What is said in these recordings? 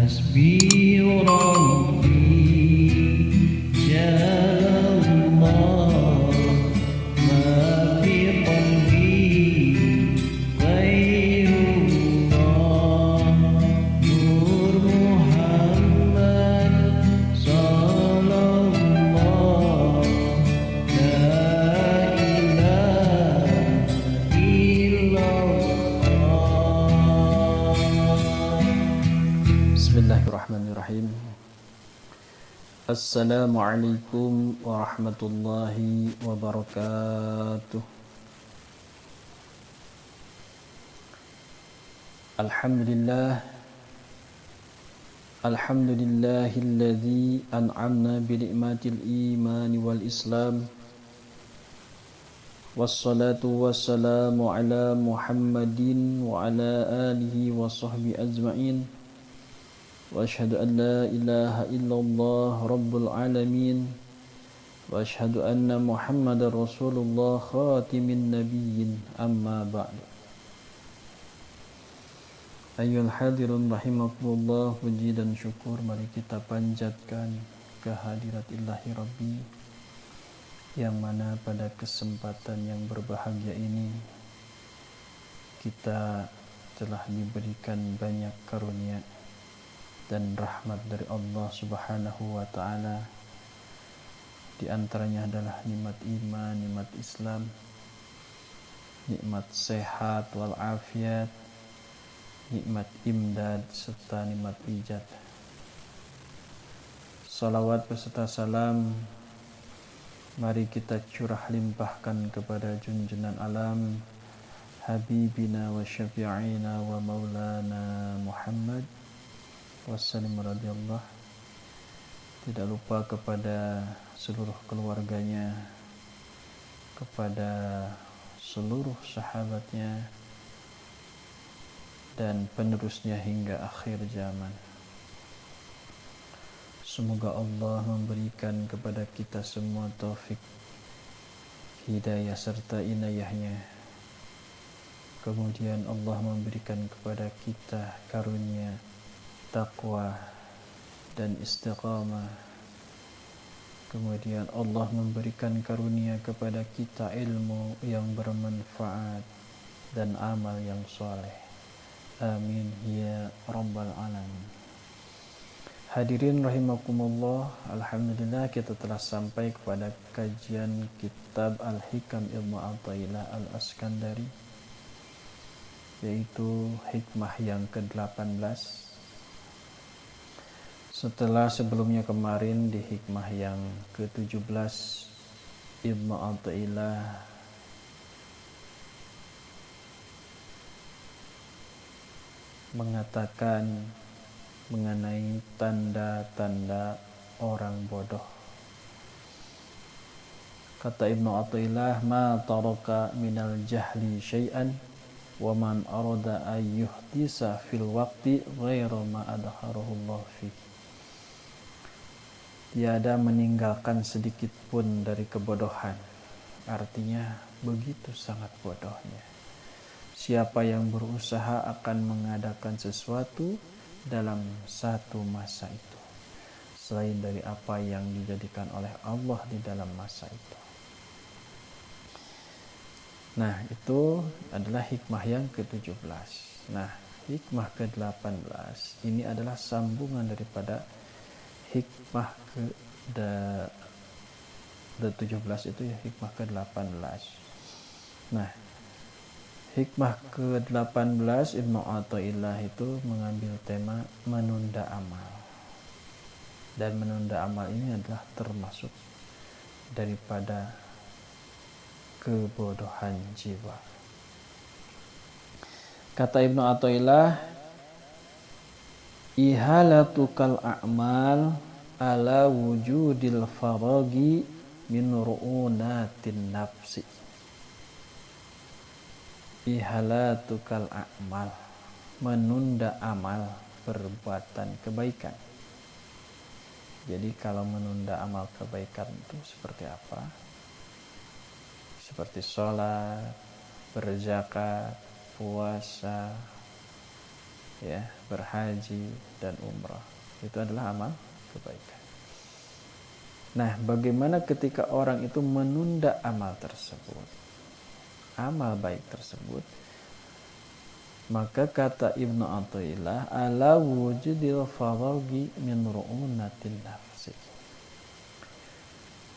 حسبي ربي جل الله ما في قلبي غير الله نور محمد صلى الله لا إله إلا الله. Bismillahirrahmanirrahim. Assalamualaikum warahmatullahi wabarakatuh. Alhamdulillahilladzi an'amna bi ni'matil iman wal islam. Wassalatu wassalamu ala Muhammadin wa ala alihi wa sahbihi ajma'in. Wa ashhadu an la ilaha illallah rabbul alamin. Wa ashhadu anna Muhammadar Rasulullah khatimin nabiyyin, amma ba'du. Ayyuhal hadirun rahimakumullah, puji dan syukur mari kita panjatkan kehadirat Ilahi Rabbi, yang mana pada kesempatan yang berbahagia ini kita telah diberikan banyak karunia dan rahmat dari Allah Subhanahu wa ta'ala. Di antaranya adalah nikmat iman, nikmat Islam, nikmat sehat wal afiat, nikmat imdad, serta nikmat ijad. Salawat beserta salam mari kita curah limpahkan kepada junjungan alam, Habibina wa syafi'ina wa maulana Muhammad wassalam radhiyallah. Tidak lupa kepada seluruh keluarganya, kepada seluruh sahabatnya, dan penerusnya hingga akhir zaman. Semoga Allah memberikan kepada kita semua taufik, hidayah serta inayahnya. Kemudian Allah memberikan kepada kita karunia taqwa dan istiqamah. Kemudian Allah memberikan karunia kepada kita ilmu yang bermanfaat dan amal yang soleh. Amin ya rabbal alamin. Hadirin rahimakumullah, alhamdulillah kita telah sampai kepada kajian kitab Al-Hikam Ibnu Athaillah Al-Askandari, yaitu hikmah yang ke-18. Setelah sebelumnya kemarin di hikmah yang ke-17 Ibnu Athaillah mengatakan mengenai tanda-tanda orang bodoh. Kata Ibnu Athaillah, ma taraka minal jahli syai'an wa man arada ayyuhdisa fil waqti ghairu ma adharahu Allah fi. Tiada meninggalkan sedikit pun dari kebodohan. Artinya begitu sangat bodohnya siapa yang berusaha akan mengadakan sesuatu dalam satu masa itu selain dari apa yang dijadikan oleh Allah di dalam masa itu. Nah, itu adalah hikmah yang ke-17. Nah, hikmah ke-18 ini adalah sambungan daripada hikmah ke-17 itu ya, hikmah ke-18. Nah, hikmah ke-18 Ibnu Athaillah itu mengambil tema menunda amal. Dan menunda amal ini adalah termasuk daripada kebodohan jiwa. Kata Ibnu Athaillah, ihalatukal a'mal ala wujudil faragi min ru'unatin nafsi. Ihalatukal a'mal, menunda amal perbuatan kebaikan. Jadi kalau menunda amal kebaikan itu seperti apa? Seperti sholat, berzakat, puasa, ya, berhaji dan umrah. Itu adalah amal kebaikan. Nah, bagaimana ketika orang itu menunda amal tersebut, amal baik tersebut? Maka kata Ibnu Athaillah, ala wujudil faraghi min ru'unatil nafsi.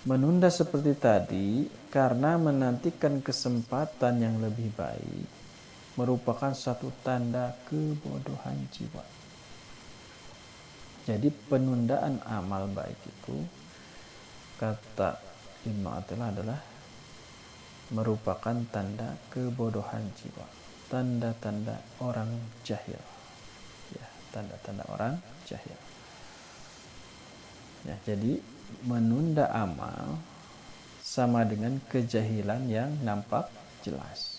Menunda seperti tadi karena menantikan kesempatan yang lebih baik merupakan satu tanda kebodohan jiwa. Jadi penundaan amal baik itu, kata Ibnu Athaillah, adalah merupakan tanda kebodohan jiwa, tanda-tanda orang jahil, ya, tanda-tanda orang jahil. Ya, jadi menunda amal sama dengan kejahilan yang nampak jelas.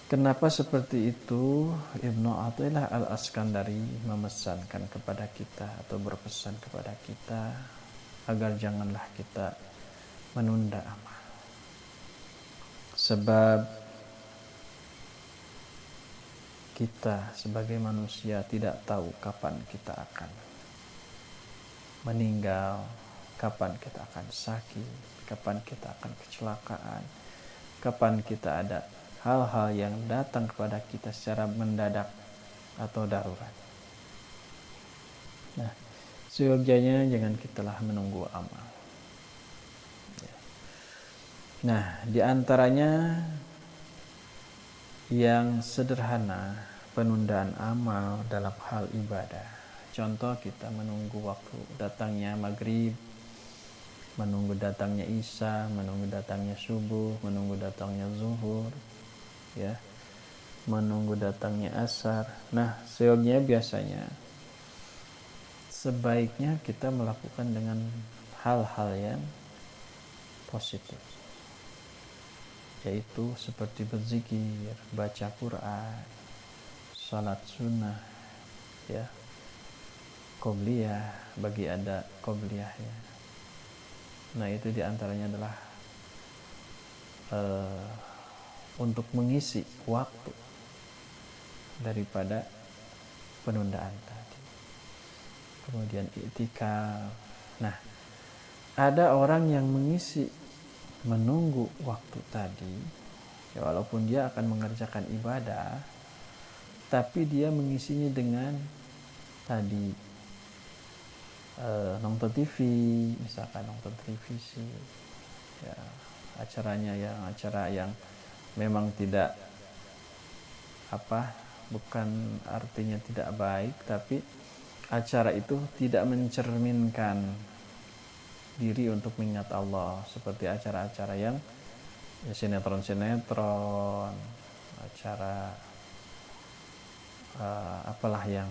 Kenapa seperti itu? Ibnu Athaillah Al-Askandari memesankan kepada kita atau berpesan kepada kita agar janganlah kita menunda amal. Sebab kita sebagai manusia tidak tahu kapan kita akan meninggal, kapan kita akan sakit, kapan kita akan kecelakaan, kapan kita ada hal-hal yang datang kepada kita secara mendadak atau darurat. Nah, seyogyanya jangan kitalah menunggu amal. Nah, diantaranya yang sederhana, penundaan amal dalam hal ibadah. Contoh, kita menunggu waktu datangnya maghrib, menunggu datangnya isya, menunggu datangnya subuh, menunggu datangnya zuhur, ya, menunggu datangnya asar. Nah, seyogyanya biasanya sebaiknya kita melakukan dengan hal-hal yang positif, yaitu seperti berzikir, baca Quran, salat sunnah, ya, qobliyah bagi ada qobliyahnya. Nah, itu diantaranya adalah untuk mengisi waktu daripada penundaan tadi. Kemudian i'tikaf. Nah, ada orang yang mengisi menunggu waktu tadi, ya, walaupun dia akan mengerjakan ibadah, tapi dia mengisinya dengan tadi nonton TV, misalkan nonton televisi, ya, acara yang memang tidak bukan artinya tidak baik, tapi acara itu tidak mencerminkan diri untuk mengingat Allah, seperti acara-acara yang ya, sinetron, acara apalah yang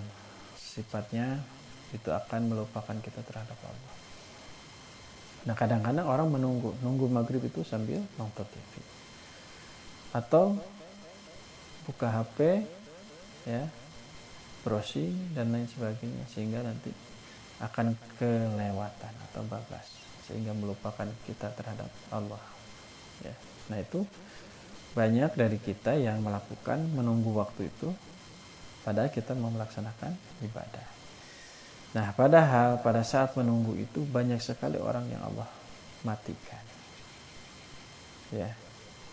sifatnya itu akan melupakan kita terhadap Allah. Nah, kadang-kadang orang nunggu maghrib itu sambil nonton TV atau buka HP, ya, browsing dan lain sebagainya, sehingga nanti akan kelewatan atau bablas sehingga melupakan kita terhadap Allah, ya. Nah, itu banyak dari kita yang melakukan menunggu waktu itu padahal kita mau melaksanakan ibadah. Nah, padahal pada saat menunggu itu banyak sekali orang yang Allah matikan, ya,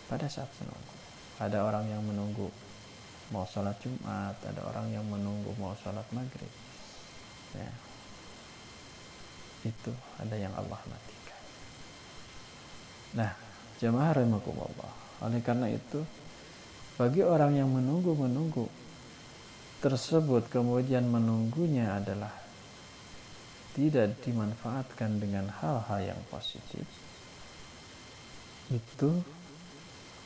pada saat menunggu. Ada orang yang menunggu mau sholat Jumat, ada orang yang menunggu mau sholat maghrib, ya, itu ada yang Allah matikan. Nah, jamaah rahimakumullah, oleh karena itu bagi orang yang menunggu tersebut, kemudian menunggunya adalah tidak dimanfaatkan dengan hal-hal yang positif, itu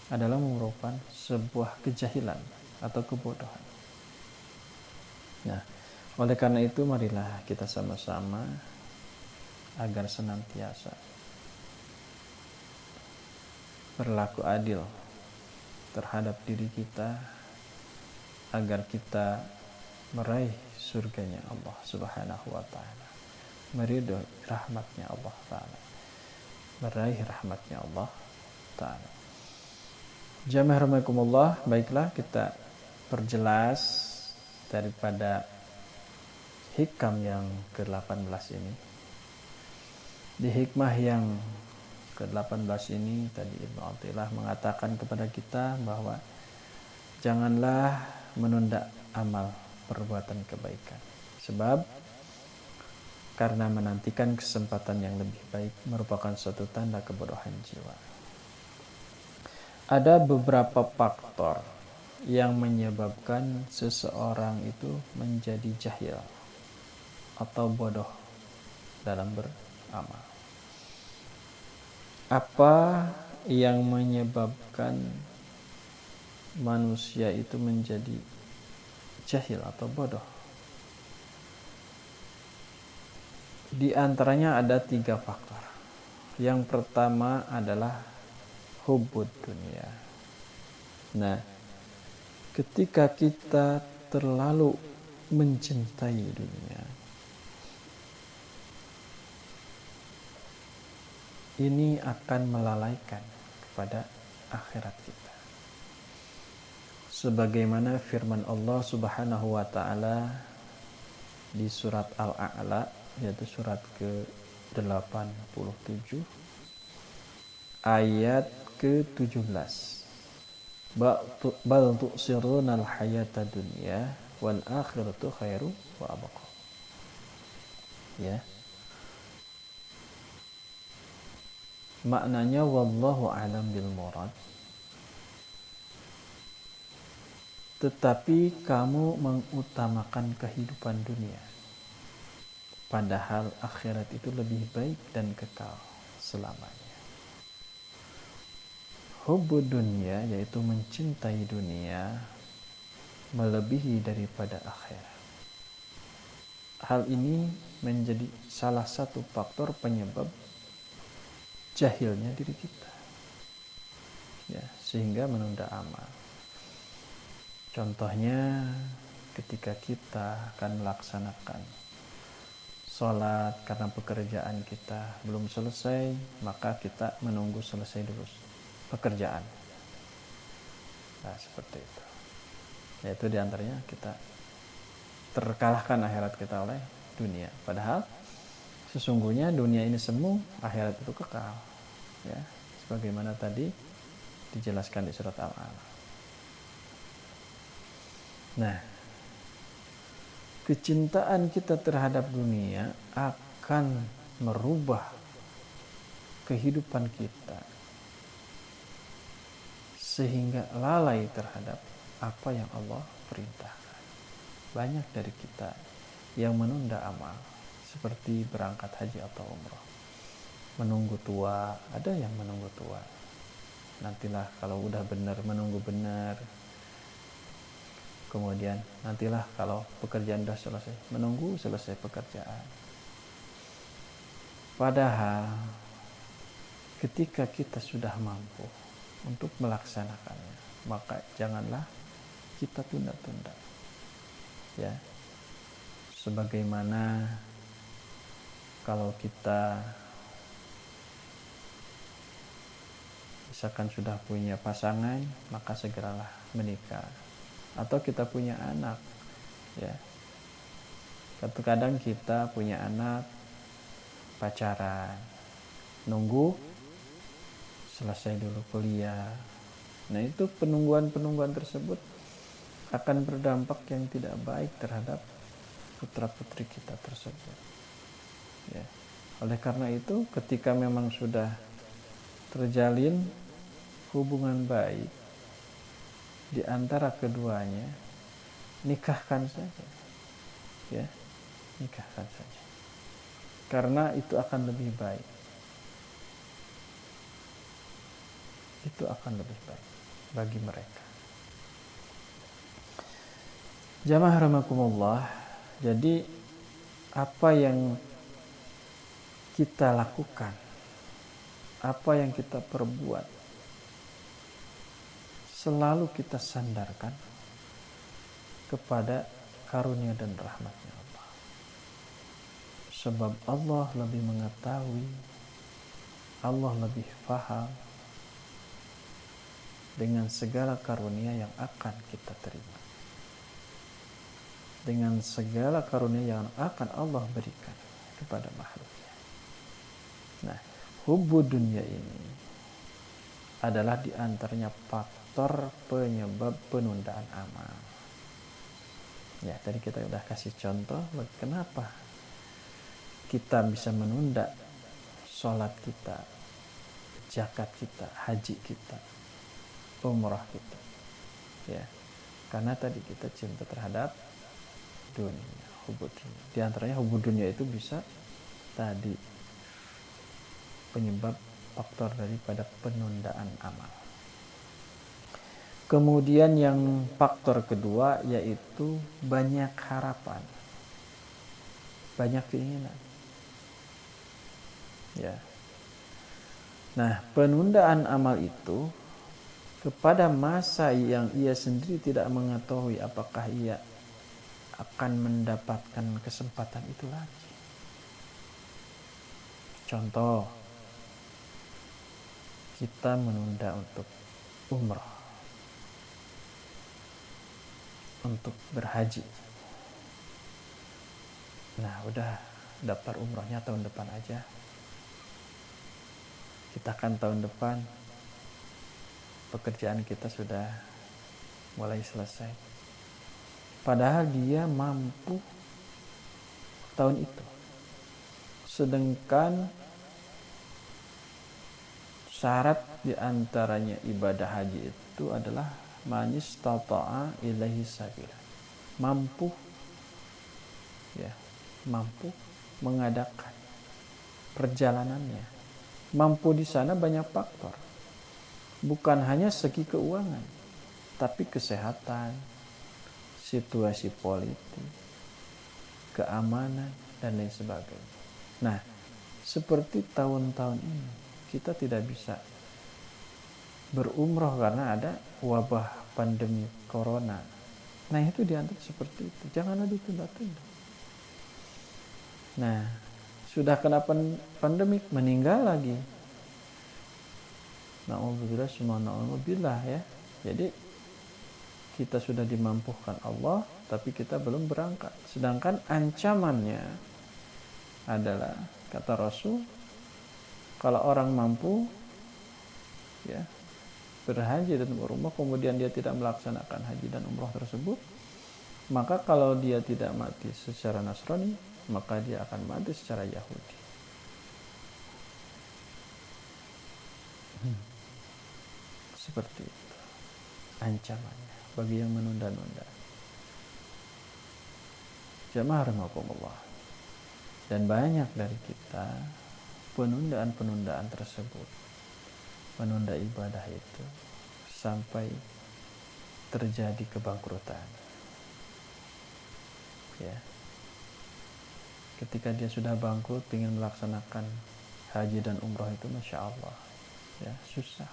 adalah merupakan sebuah kejahilan atau kebodohan. Nah, oleh karena itu marilah kita sama-sama agar senantiasa berlaku adil terhadap diri kita, agar kita meraih surganya Allah Subhanahu wa ta'ala, meridhoi rahmatnya Allah ta'ala, meraih rahmatnya Allah ta'ala. Jamaah rahimakumullah, baiklah kita perjelas daripada hikam yang ke-18 ini. Di hikmah yang ke-18 ini tadi Ibnu Athaillah mengatakan kepada kita bahwa janganlah menunda amal perbuatan kebaikan. Sebab karena menantikan kesempatan yang lebih baik merupakan suatu tanda kebodohan jiwa. Ada beberapa faktor yang menyebabkan seseorang itu menjadi jahil atau bodoh dalam beramal. Apa yang menyebabkan manusia itu menjadi jahil atau bodoh? Di antaranya ada 3 faktor. Yang pertama adalah hubbud dunia. Nah, ketika kita terlalu mencintai dunia, ini akan melalaikan kepada akhirat kita. Sebagaimana firman Allah Subhanahu wa taala di surat Al-A'la, yaitu surat ke-87 ayat ke-17. Bal tu'sirunal hayata dunya wal akhiratu khairu wa abqa. Ya. Maknanya wallahu a'lam bil murad. Tetapi kamu mengutamakan kehidupan dunia, padahal akhirat itu lebih baik dan kekal selamanya. Hubbud dunia, yaitu mencintai dunia, melebihi daripada akhirat. Hal ini menjadi salah satu faktor penyebab jahilnya diri kita, ya, sehingga menunda amal. Contohnya ketika kita akan melaksanakan sholat karena pekerjaan kita belum selesai, maka kita menunggu selesai dulu pekerjaan. Nah, seperti itu. Yaitu diantaranya kita terkalahkan akhirat kita oleh dunia. Padahal sesungguhnya dunia ini semu, akhirat itu kekal. Ya, sebagaimana tadi dijelaskan di surat Al-A'la. Nah, kecintaan kita terhadap dunia akan merubah kehidupan kita sehingga lalai terhadap apa yang Allah perintahkan. Banyak dari kita yang menunda amal, seperti berangkat haji atau umrah. Menunggu tua, ada yang menunggu tua. Nantilah kalau udah benar, menunggu benar. Kemudian nantilah kalau pekerjaan sudah selesai, menunggu selesai pekerjaan. Padahal ketika kita sudah mampu untuk melaksanakannya, maka janganlah kita tunda-tunda. Ya. Sebagaimana kalau kita misalkan sudah punya pasangan, maka segeralah menikah. Atau kita punya anak, ya. Kadang kita punya anak, pacaran, nunggu selesai dulu kuliah. Nah, itu penungguan tersebut akan berdampak yang tidak baik terhadap putra-putri kita tersebut. Ya. Oleh karena itu, ketika memang sudah terjalin hubungan baik di antara keduanya, nikahkan saja. Ya, nikahkan saja. Karena itu akan lebih baik. Itu akan lebih baik bagi mereka. Jamaah rahimakumullah, jadi apa yang kita lakukan, apa yang kita perbuat, selalu kita sandarkan kepada karunia dan rahmatnya Allah. Sebab Allah lebih mengetahui, Allah lebih paham dengan segala karunia yang akan kita terima. dengan segala karunia yang akan Allah berikan kepada makhluknya. Nah, hubbu dunia ini adalah diantaranya faktor penyebab penundaan amal. Ya, tadi kita udah kasih contoh kenapa kita bisa menunda sholat kita, zakat kita, haji kita, umrah kita. Ya, karena tadi kita cinta terhadap dunia, hubud dunia. Di antaranya hubud dunia itu bisa tadi penyebab faktor daripada penundaan amal. Kemudian yang faktor kedua yaitu banyak harapan, banyak keinginan. Ya. Nah, penundaan amal itu kepada masa yang ia sendiri tidak mengetahui apakah ia akan mendapatkan kesempatan itu lagi. Contoh, kita menunda untuk umrah, untuk berhaji. Nah, udah daftar umrahnya tahun depan aja. Kita kan tahun depan pekerjaan kita sudah mulai selesai. Padahal dia mampu tahun itu. Sedangkan syarat diantaranya ibadah haji itu adalah manistata'a ilaihi sabila. Mampu mengadakan perjalanannya. Mampu di sana banyak faktor. Bukan hanya segi keuangan, tapi kesehatan, situasi politik, keamanan, dan lain sebagainya. Nah, seperti tahun-tahun ini, kita tidak bisa berumrah karena ada wabah pandemi corona. Nah, itu diantar seperti itu. Janganlah ditunda-tunda. Nah, sudah kena pandemik, meninggal lagi. Na'udzubillah, semua na'udzubillah ya. Jadi kita sudah dimampukan Allah, tapi kita belum berangkat. Sedangkan ancamannya adalah, kata Rasul, kalau orang mampu ya berhaji dan berumrah, kemudian dia tidak melaksanakan haji dan umrah tersebut, maka kalau dia tidak mati secara Nasrani, maka dia akan mati secara Yahudi. Seperti itu ancamannya bagi yang menunda-nunda. Jamaah rahimakumullah. Dan banyak dari kita penundaan-penundaan tersebut, menunda ibadah itu sampai terjadi kebangkrutan. Ya. Ketika dia sudah bangkrut, ingin melaksanakan haji dan umrah itu, masya Allah, ya susah.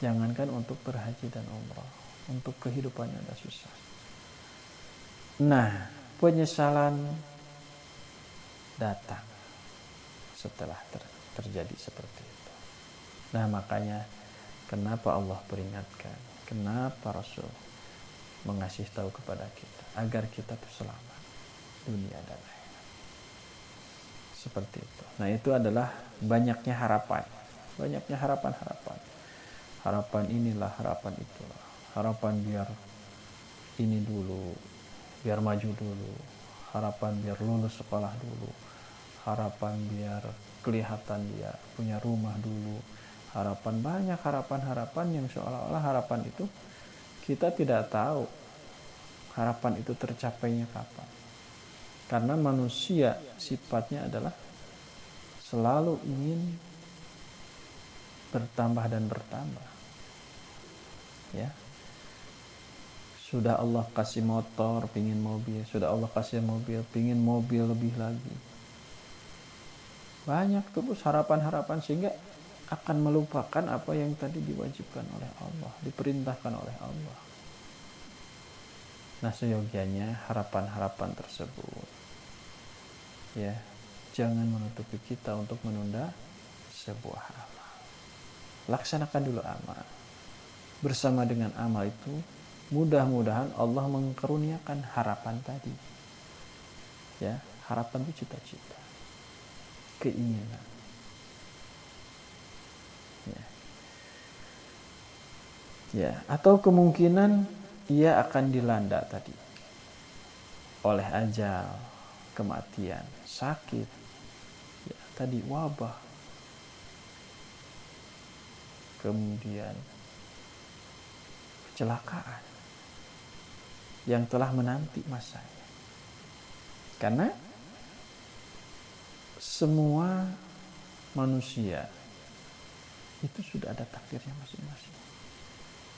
Jangankan untuk berhaji dan umrah, untuk kehidupannya ada susah. Nah, penyesalan datang setelah terjadi seperti itu. Nah, makanya kenapa Allah peringatkan, kenapa Rasul mengasih tahu kepada kita agar kita selamat dunia dan akhirat. Seperti itu. Nah, itu adalah banyaknya harapan. Banyaknya harapan-harapan. Harapan inilah, harapan itulah. Harapan biar ini dulu, biar maju dulu. Harapan biar lulus sekolah dulu. Harapan biar kelihatan dia punya rumah dulu. Harapan, banyak harapan-harapan yang seolah-olah harapan itu kita tidak tahu harapan itu tercapainya kapan. Karena manusia sifatnya adalah selalu ingin bertambah dan bertambah. Ya. Sudah Allah kasih motor, pingin mobil. Sudah Allah kasih mobil, pingin mobil lebih lagi. Banyak terus harapan-harapan sehingga akan melupakan apa yang tadi diwajibkan oleh Allah, diperintahkan oleh Allah. Nah, seyogianya harapan-harapan tersebut ya jangan menutupi kita untuk menunda sebuah amal. Laksanakan dulu amal. Bersama dengan amal itu mudah-mudahan Allah mengkaruniakan harapan tadi. Ya, harapan itu cita-cita, keinginan. Ya, atau kemungkinan ia akan dilanda tadi oleh ajal, kematian, sakit, ya, tadi wabah, kemudian kecelakaan yang telah menanti masanya. Karena semua manusia itu sudah ada takdirnya masing-masing.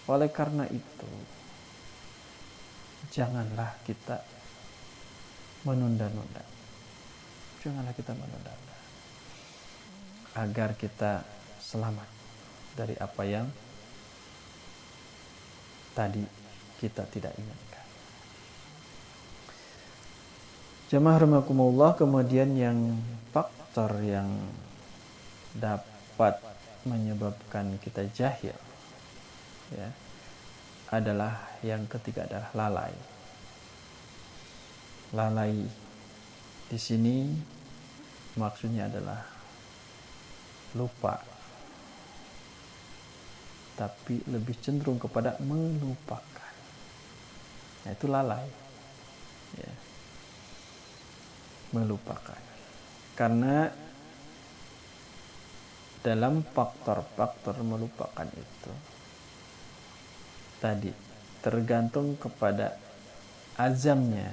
Oleh karena itu, janganlah kita menunda-nunda. Janganlah kita menunda-nunda. Agar kita selamat dari apa yang tadi kita tidak inginkan. Jamaah rahimakumullah, kemudian yang faktor yang dapat menyebabkan kita jahil, ya, adalah yang ketiga adalah lalai. Lalai di sini maksudnya adalah lupa, tapi lebih cenderung kepada melupakan. Nah, itu lalai, ya. Melupakan. Karena dalam faktor-faktor melupakan itu tadi tergantung kepada azamnya,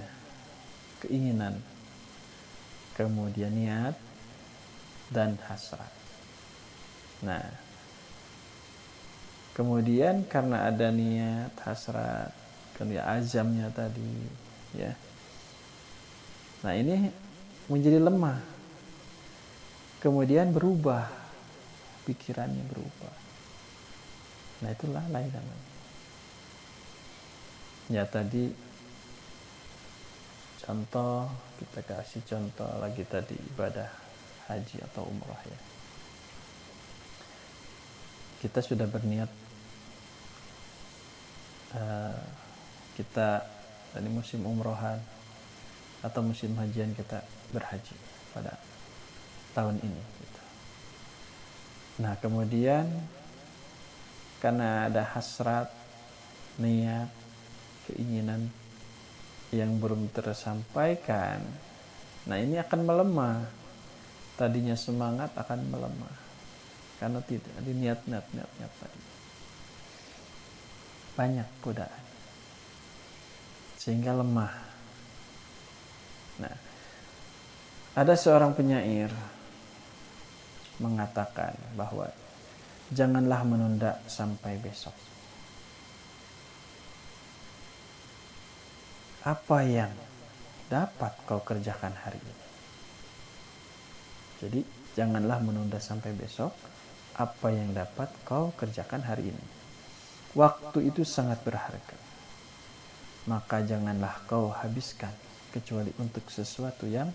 keinginan, kemudian niat dan hasrat. Nah, kemudian karena ada niat, hasrat, kemudian azamnya tadi, ya. Nah, ini menjadi lemah. Kemudian berubah, pikirannya berubah. Nah, itu lalai namanya. Ya, tadi contoh, kita kasih contoh lagi tadi ibadah haji atau umrah, ya. Kita sudah berniat kita dari musim umrohan atau musim hajian kita berhaji pada tahun ini, gitu. Nah, kemudian karena ada hasrat, niat, keinginan yang belum tersampaikan, nah ini akan melemah. Tadinya semangat akan melemah karena tidak ada niat tadi. Banyak godaan sehingga lemah. Nah, ada seorang penyair mengatakan bahwa janganlah menunda sampai besok. Apa yang dapat kau kerjakan hari ini? Jadi janganlah menunda sampai besok. Apa yang dapat kau kerjakan hari ini? Waktu itu sangat berharga. Maka janganlah kau habiskan kecuali untuk sesuatu yang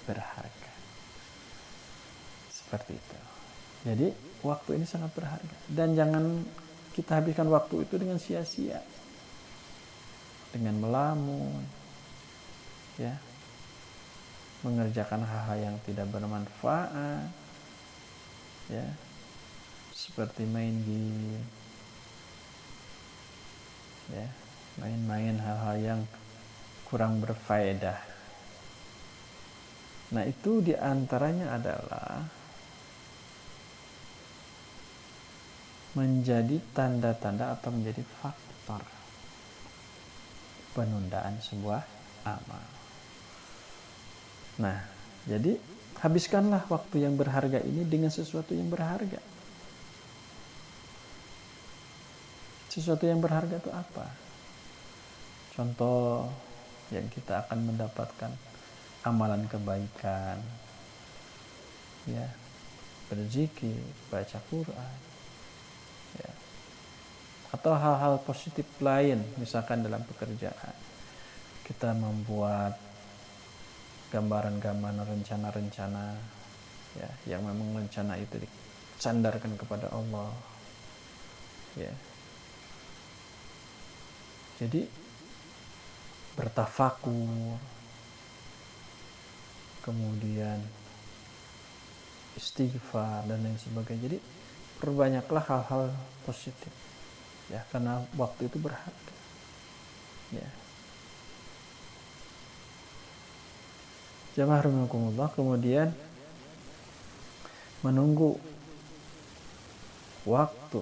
berharga. Seperti itu. Jadi waktu ini sangat berharga. Dan jangan kita habiskan waktu itu dengan sia-sia. Dengan melamun, ya, mengerjakan hal-hal yang tidak bermanfaat, ya, seperti main game, ya, main-main hal-hal yang kurang berfaedah. Nah, itu diantaranya adalah menjadi tanda-tanda atau menjadi faktor penundaan sebuah amal. Nah, jadi habiskanlah waktu yang berharga ini dengan sesuatu yang berharga. Sesuatu yang berharga itu apa? Contoh yang kita akan mendapatkan amalan kebaikan, ya, berzikir, baca Quran, ya, atau hal-hal positif lain, misalkan dalam pekerjaan kita membuat gambaran-gambaran, rencana-rencana, ya, yang memang rencana itu disandarkan kepada Allah, ya. Jadi bertafakur, kemudian istighfar dan lain sebagainya. Jadi perbanyaklah hal-hal positif, ya, karena waktu itu berharga, ya. Jamaah rahimakumullah, kemudian menunggu waktu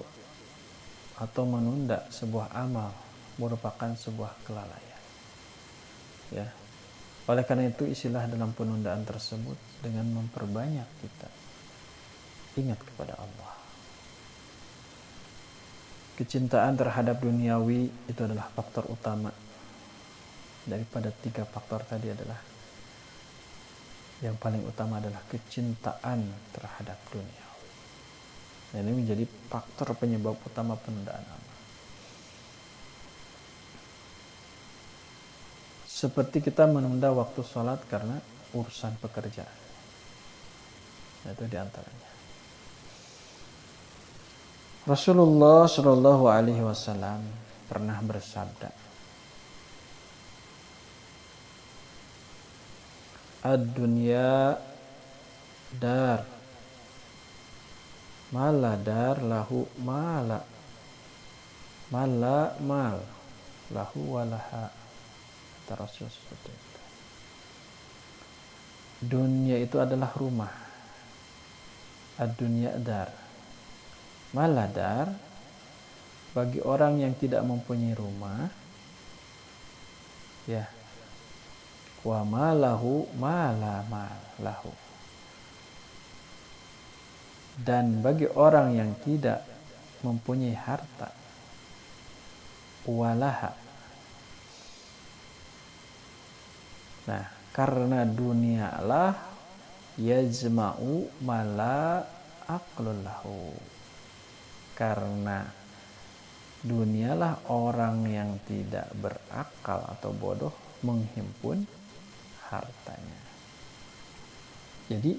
atau menunda sebuah amal merupakan sebuah kelalaian, ya. Oleh karena itu istilah dalam penundaan tersebut dengan memperbanyak kita ingat kepada Allah. Kecintaan terhadap duniawi itu adalah faktor utama daripada 3 faktor tadi. Adalah yang paling utama adalah kecintaan terhadap duniawi. Dan ini menjadi faktor penyebab utama penundaan amal. Seperti kita menunda waktu sholat karena urusan pekerjaan, itu diantaranya. Rasulullah Shallallahu Alaihi Wasallam pernah bersabda, ad-dunya dar, mala dar lahu mala, mala mal lahu walaha. Kata Rasul seperti itu. Dunia itu adalah rumah. Ad-dunya dar, mala dar, bagi orang yang tidak mempunyai rumah, ya, wa malahu mala mal lahu, dan bagi orang yang tidak mempunyai harta, walaha. Nah, karena dunia lah yajma'u mala aqlul lahu, karena dunialah orang yang tidak berakal atau bodoh menghimpun hartanya. Jadi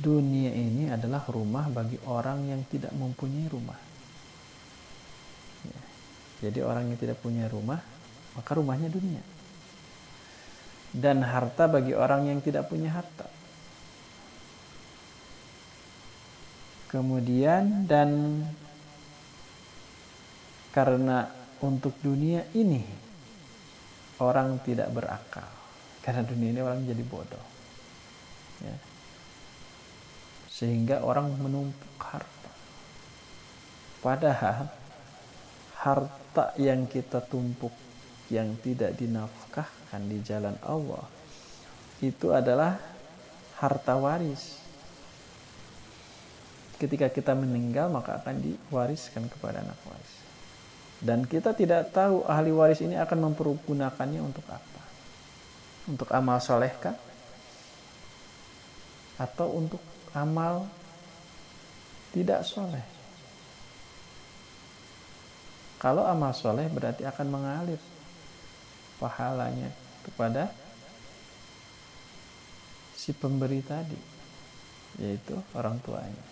dunia ini adalah rumah bagi orang yang tidak mempunyai rumah, ya. Jadi orang yang tidak punya rumah, maka rumahnya dunia. Dan harta bagi orang yang tidak punya harta. Kemudian, dan karena untuk dunia ini orang tidak berakal, karena dunia ini orang jadi bodoh, ya. Sehingga orang menumpuk harta. Padahal harta yang kita tumpuk yang tidak dinafkahkan di jalan Allah itu adalah harta waris. Ketika kita meninggal maka akan diwariskan kepada anak waris. Dan kita tidak tahu ahli waris ini akan mempergunakannya untuk apa. Untuk amal solehkah? Atau untuk amal tidak soleh? Kalau amal soleh berarti akan mengalir pahalanya kepada si pemberi tadi, yaitu orang tuanya,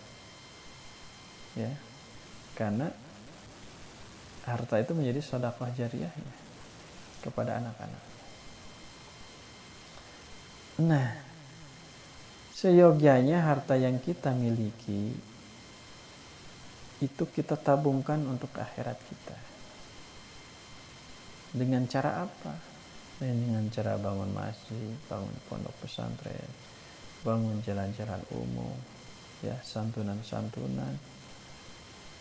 ya, karena harta itu menjadi sedekah jariyahnya kepada anak-anak. Nah, seyogyanya harta yang kita miliki itu kita tabungkan untuk akhirat kita. Dengan cara apa? Dengan cara bangun masjid, bangun pondok pesantren, bangun jalan-jalan umum, ya, santunan-santunan,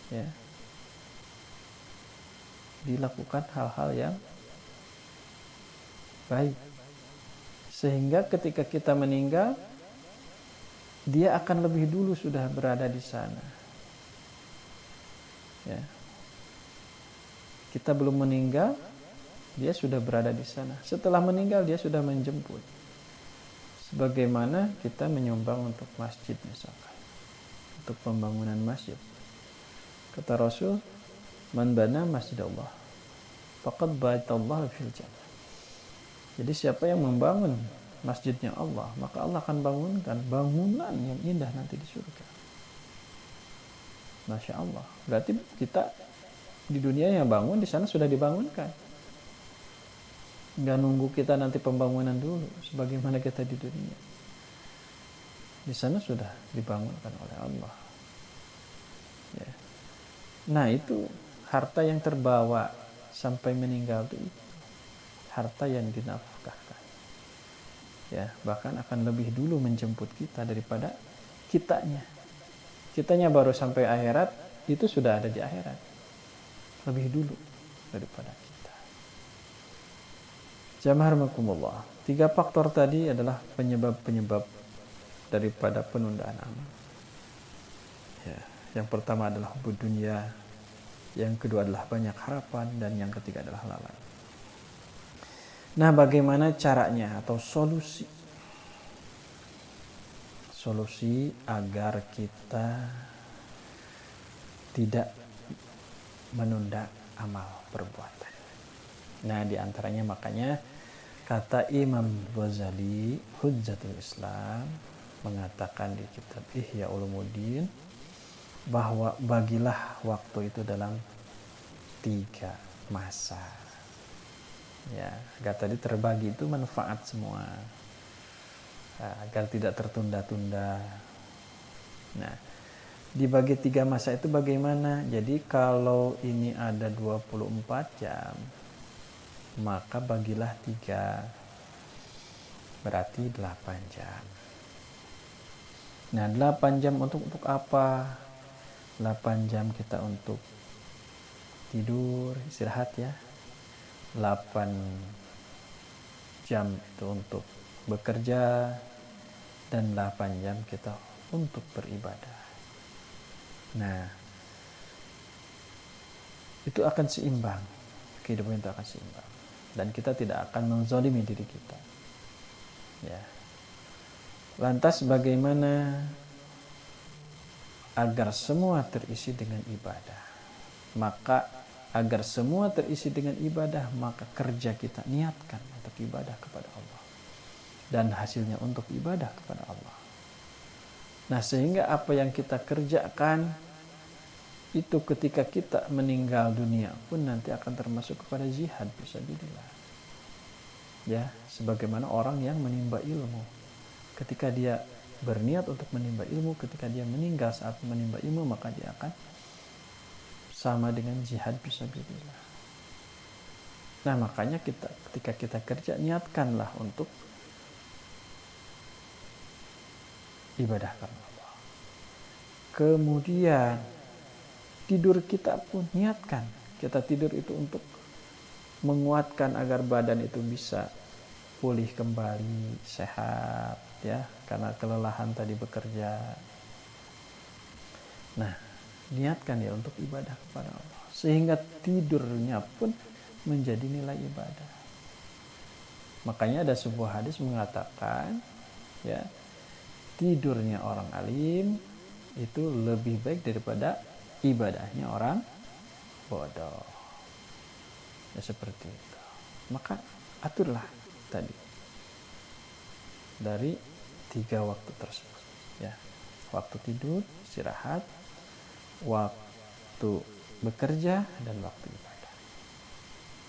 ya. Dilakukan hal-hal yang baik. Sehingga ketika kita meninggal, dia akan lebih dulu sudah berada di sana. Ya. Kita belum meninggal, dia sudah berada di sana. Setelah meninggal dia sudah menjemput. Sebagaimana kita menyumbang untuk masjid misalkan, untuk pembangunan masjid. Kata Rasul, man bana masjid Allah, faqad baitallahu fil jannah. Jadi siapa yang membangun masjidnya Allah, maka Allah akan bangunkan bangunan yang indah nanti di surga. Masya Allah. Berarti kita di dunia yang bangun, di sana sudah dibangunkan. Nggak nunggu kita nanti pembangunan dulu, sebagaimana kita di dunia. Di sana sudah dibangunkan oleh Allah. Ya. Nah itu harta yang terbawa sampai meninggal itu harta yang dinafkahkan. Ya, bahkan akan lebih dulu menjemput kita daripada kitanya. Kitanya baru sampai akhirat, itu sudah ada di akhirat. Lebih dulu daripada kita. Jamaah rahimakumullah. 3 faktor tadi adalah penyebab-penyebab daripada penundaan amal. Ya, yang pertama adalah hubud dunia, yang kedua adalah banyak harapan, dan yang ketiga adalah lalai. Nah, bagaimana caranya atau solusi agar kita tidak menunda amal perbuatan? Nah, diantaranya makanya kata Imam Ghazali Hujjatul Islam mengatakan di kitab Ihya Ulumuddin bahwa bagilah waktu itu dalam 3 masa. Ya, agar tadi terbagi itu manfaat semua. Agar tidak tertunda-tunda. Nah, dibagi 3 masa itu bagaimana? Jadi kalau ini ada 24 jam, maka bagilah 3, berarti 8 jam. Nah, 8 jam untuk apa? 8 jam kita untuk tidur, istirahat ya. 8 jam itu untuk bekerja, dan 8 jam kita untuk beribadah. Nah, itu akan seimbang. Kehidupan itu akan seimbang. Dan kita tidak akan menzalimi diri kita. Ya. Lantas bagaimana agar semua terisi dengan ibadah? Maka agar semua terisi dengan ibadah, maka kerja kita niatkan untuk ibadah kepada Allah. Dan hasilnya untuk ibadah kepada Allah. Nah, sehingga apa yang kita kerjakan itu ketika kita meninggal dunia pun nanti akan termasuk kepada jihad fisabilillah. Ya, sebagaimana orang yang menimba ilmu. Ketika dia berniat untuk menimba ilmu, ketika dia meninggal saat menimba ilmu, maka dia akan sama dengan jihad fisabilillah. Nah, makanya ketika kita kerja, niatkanlah untuk ibadah karena Allah. Kemudian tidur kita pun niatkan. Kita tidur itu untuk menguatkan agar badan itu bisa pulih kembali, sehat ya, karena kelelahan tadi bekerja. Nah, niatkan ya untuk ibadah kepada Allah, sehingga tidurnya pun menjadi nilai ibadah. Makanya ada sebuah hadis mengatakan ya, tidurnya orang alim itu lebih baik daripada ibadahnya orang bodoh. Ya seperti itu. Maka aturlah tadi dari 3 waktu tersebut ya. Waktu tidur, istirahat, waktu bekerja, dan waktu ibadah.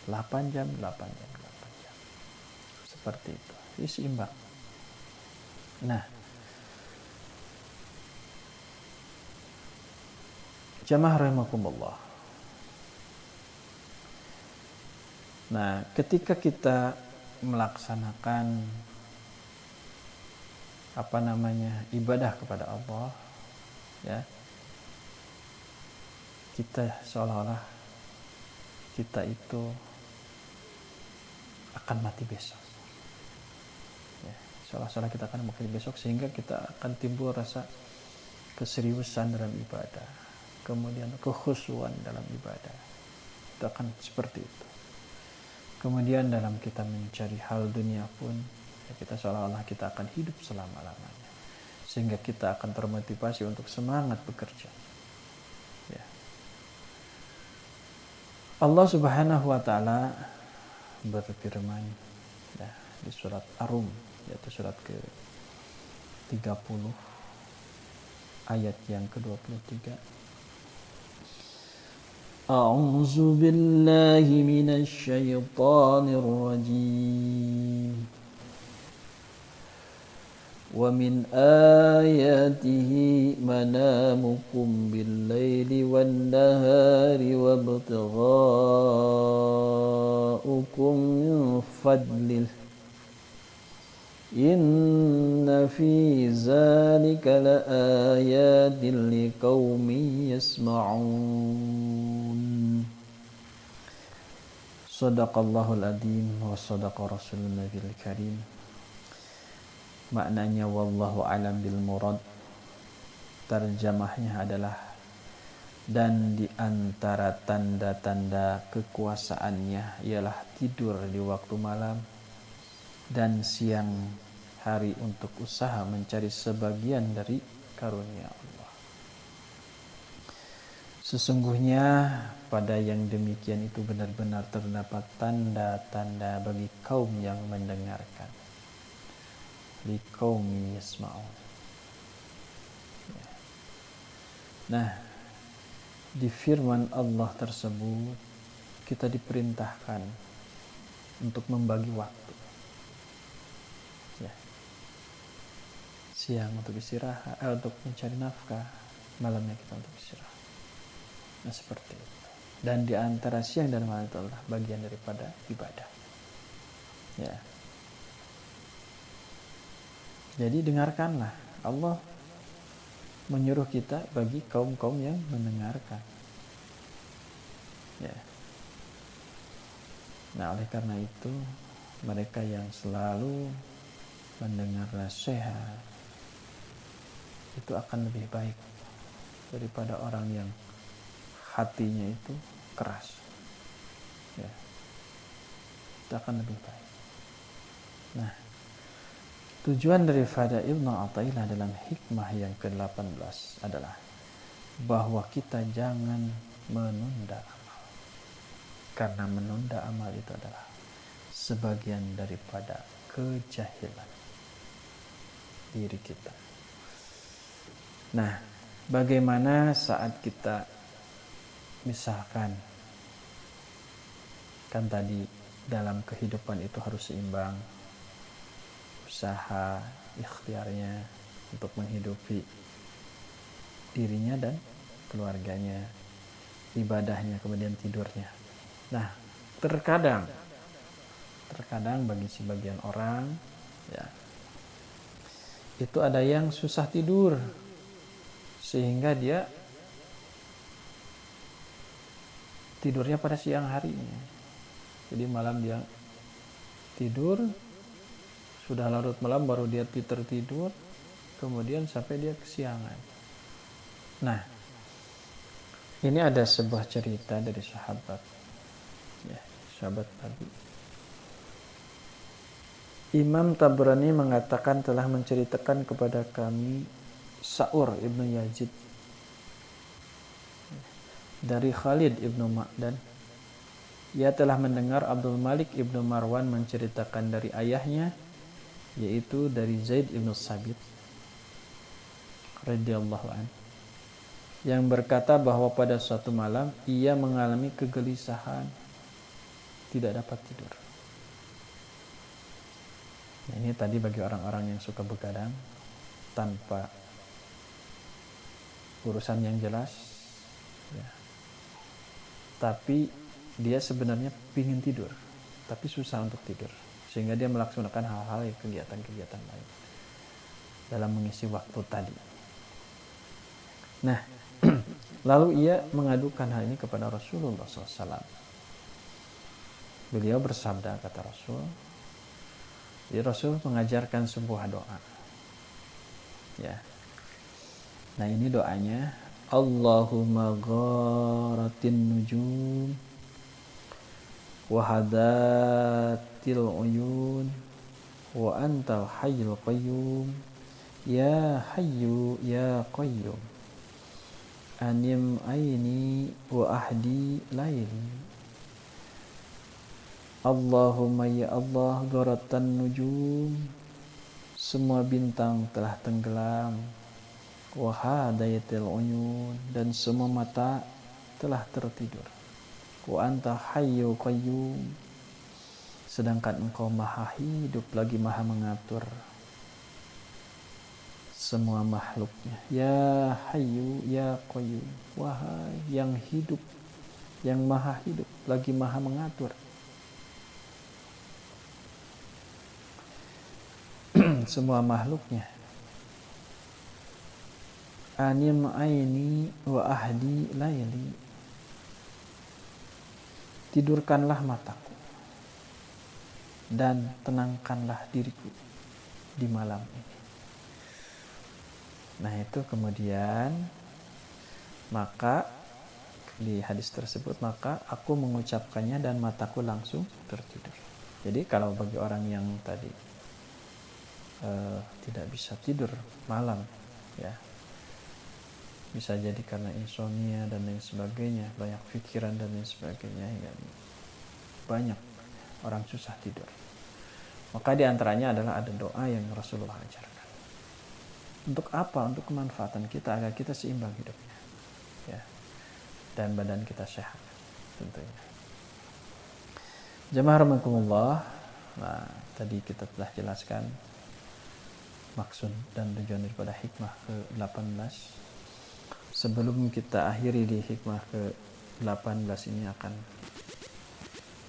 8 jam, 8 jam, 8 jam. Seperti itu. Jadi seimbang. Nah, jamaah rahimakumullah. Nah, ketika kita melaksanakan ibadah kepada Allah ya, kita seolah-olah kita itu akan mati besok ya, seolah-olah kita akan mati besok, sehingga kita akan timbul rasa keseriusan dalam ibadah, kemudian kekhusyuan dalam ibadah. Itu akan seperti itu. Kemudian dalam kita mencari hal dunia pun ya, kita seolah-olah kita akan hidup selama-lamanya, sehingga kita akan termotivasi untuk semangat bekerja ya. Allah Subhanahu wa taala berfirman ya, di surat Ar-Rum, yaitu surat ke-30 ayat yang ke-23. أعوذ بالله من الشيطان الرجيم ومن آياته منامكم بالليل والنهار وابتغاؤكم من فضله إن في ذلك لآيات لقوم يسمعون صدق الله العظيم وصدق رسول النبي الكريم. Maknanya wallahu alam bil murad. Terjemahnya adalah dan di antara tanda-tanda kekuasaannya ialah tidur di waktu malam dan siang hari untuk usaha mencari sebagian dari karunia Allah. Sesungguhnya pada yang demikian itu benar-benar terdapat tanda-tanda bagi kaum yang mendengarkan. Liqaumi yasma'un. Nah, di firman Allah tersebut kita diperintahkan untuk membagi waktu. Ya. Siang untuk istirahat, untuk mencari nafkah, malamnya kita untuk istirahat. Nah, seperti itu. Dan di antara siang dan malam itu adalah bagian daripada ibadah. Ya. Jadi dengarkanlah, Allah menyuruh kita bagi kaum-kaum yang mendengarkan. Ya. Nah, oleh karena itu mereka yang selalu mendengar nasihat itu akan lebih baik daripada orang yang hatinya itu keras. Ya. Itu akan lebih baik. Nah, tujuan daripada Ibnu Athaillah dalam hikmah yang ke-18 adalah bahwa kita jangan menunda amal. Karena menunda amal itu adalah sebagian daripada kejahilan diri kita. Nah, bagaimana saat kita misalkan kan tadi dalam kehidupan itu harus seimbang, usaha ikhtiarnya untuk menghidupi dirinya dan keluarganya, ibadahnya, kemudian tidurnya. Nah, terkadang bagi sebagian orang ya, itu ada yang susah tidur sehingga dia tidurnya pada siang harinya. Jadi malam dia tidur, sudah larut malam baru dia tertidur, kemudian sampai dia kesiangan. Nah, ini ada sebuah cerita dari sahabat, ya, sahabat Nabi. Imam Tabrani mengatakan telah menceritakan kepada kami Sa'ur ibnu Yazid dari Khalid ibnu Ma'dan. Ia telah mendengar Abdul Malik ibnu Marwan menceritakan dari ayahnya, yaitu dari Zaid ibn Sabit radhiyallahu an, yang berkata bahwa pada suatu malam ia mengalami kegelisahan, tidak dapat tidur. Nah, ini tadi bagi orang-orang yang suka begadang tanpa urusan yang jelas ya. Tapi dia sebenarnya ingin tidur tapi susah untuk tidur, sehingga dia melaksanakan hal-hal kegiatan-kegiatan lain dalam mengisi waktu tadi. Nah, lalu ia mengadukan hal ini kepada Rasulullah SAW. Beliau bersabda, kata Rasul, jadi Rasul mengajarkan sebuah doa. Ya. Nah, ini doanya, Allahumma gharatin nujum wahadatil uyun wa antal hayyul qayyum ya hayyu ya qayyum anim aini wa ahdi laili. Allahumma ya Allah, gharatan nujum, semua bintang telah tenggelam, wa hadayatil uyun, dan semua mata telah tertidur. wa anta hayyu qayyum, sedangkan engkau maha hidup lagi maha mengatur semua makhluknya. Ya hayyu ya qayyum, wahai yang hidup, yang maha hidup lagi maha mengatur semua makhluknya. Anim aini wa ahdi laili, tidurkanlah mataku dan tenangkanlah diriku di malam ini. Nah itu kemudian maka di hadis tersebut, maka aku mengucapkannya dan mataku langsung tertidur. Jadi kalau bagi orang yang tadi tidak bisa tidur malam, ya bisa jadi karena insomnia dan lain sebagainya, banyak pikiran dan lain sebagainya, ya, banyak orang susah tidur. Maka diantaranya adalah ada doa yang Rasulullah ajarkan. Untuk apa? Untuk kemanfaatan kita agar kita seimbang hidupnya, ya, dan badan kita sehat tentunya. Jamaah rahimakumullah. Nah, tadi kita telah jelaskan maksud dan tujuan daripada hikmah ke-18. Sebelum kita akhiri di hikmah ke-18 ini, akan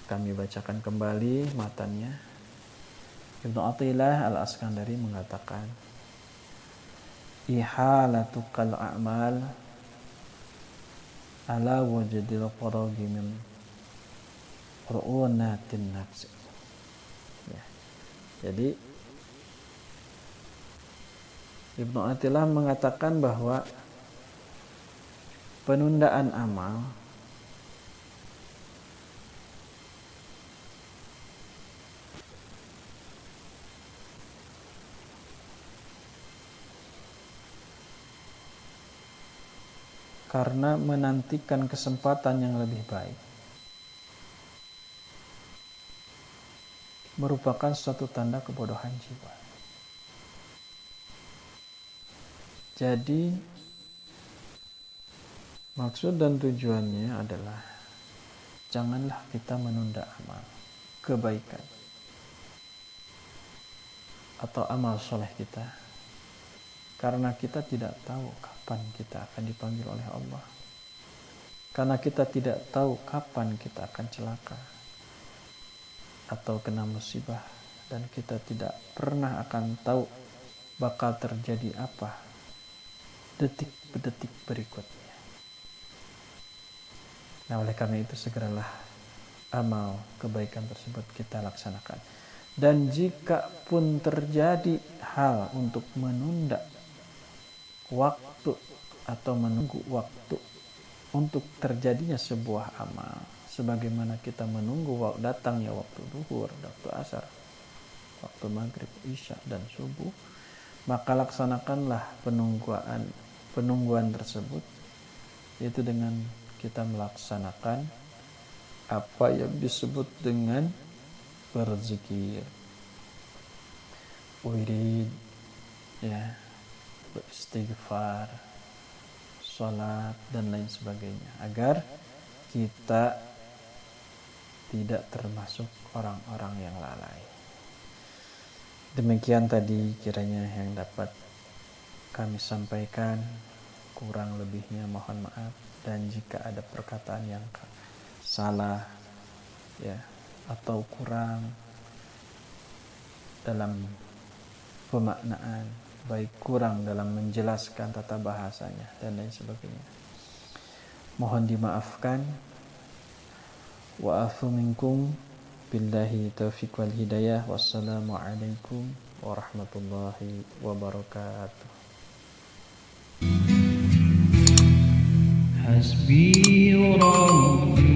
kami bacakan kembali matannya. Ibnu Athilah Al-Askandari mengatakan, ihalatukal a'mal ala wujudil faragi min ru'unatin nafsi. Ya. Jadi Ibnu Athilah mengatakan bahwa penundaan amal karena menantikan kesempatan yang lebih baik merupakan suatu tanda kebodohan jiwa. Jadi maksud dan tujuannya adalah janganlah kita menunda amal kebaikan atau amal soleh kita, karena kita tidak tahu kapan kita akan dipanggil oleh Allah, karena kita tidak tahu kapan kita akan celaka atau kena musibah, dan kita tidak pernah akan tahu bakal terjadi apa detik-detik berikutnya. Nah, oleh karena itu segeralah amal kebaikan tersebut kita laksanakan. Dan jika pun terjadi hal untuk menunda waktu atau menunggu waktu untuk terjadinya sebuah amal, sebagaimana kita menunggu datangnya waktu zuhur, waktu asar, waktu maghrib, isya, dan subuh, maka laksanakanlah penungguan tersebut, yaitu dengan kita melaksanakan apa yang disebut dengan berzikir, wirid, ya, beristighfar, sholat, dan lain sebagainya, agar kita tidak termasuk orang-orang yang lalai. Demikian tadi kiranya yang dapat kami sampaikan, kurang lebihnya mohon maaf, dan jika ada perkataan yang salah, ya, atau kurang dalam pemaknaan, baik kurang dalam menjelaskan tata bahasanya dan lain sebagainya, mohon dimaafkan. Wa afu minkum, billahi taufiq wal hidayah. Wassalamualaikum warahmatullahi wabarakatuh. حسبي وربي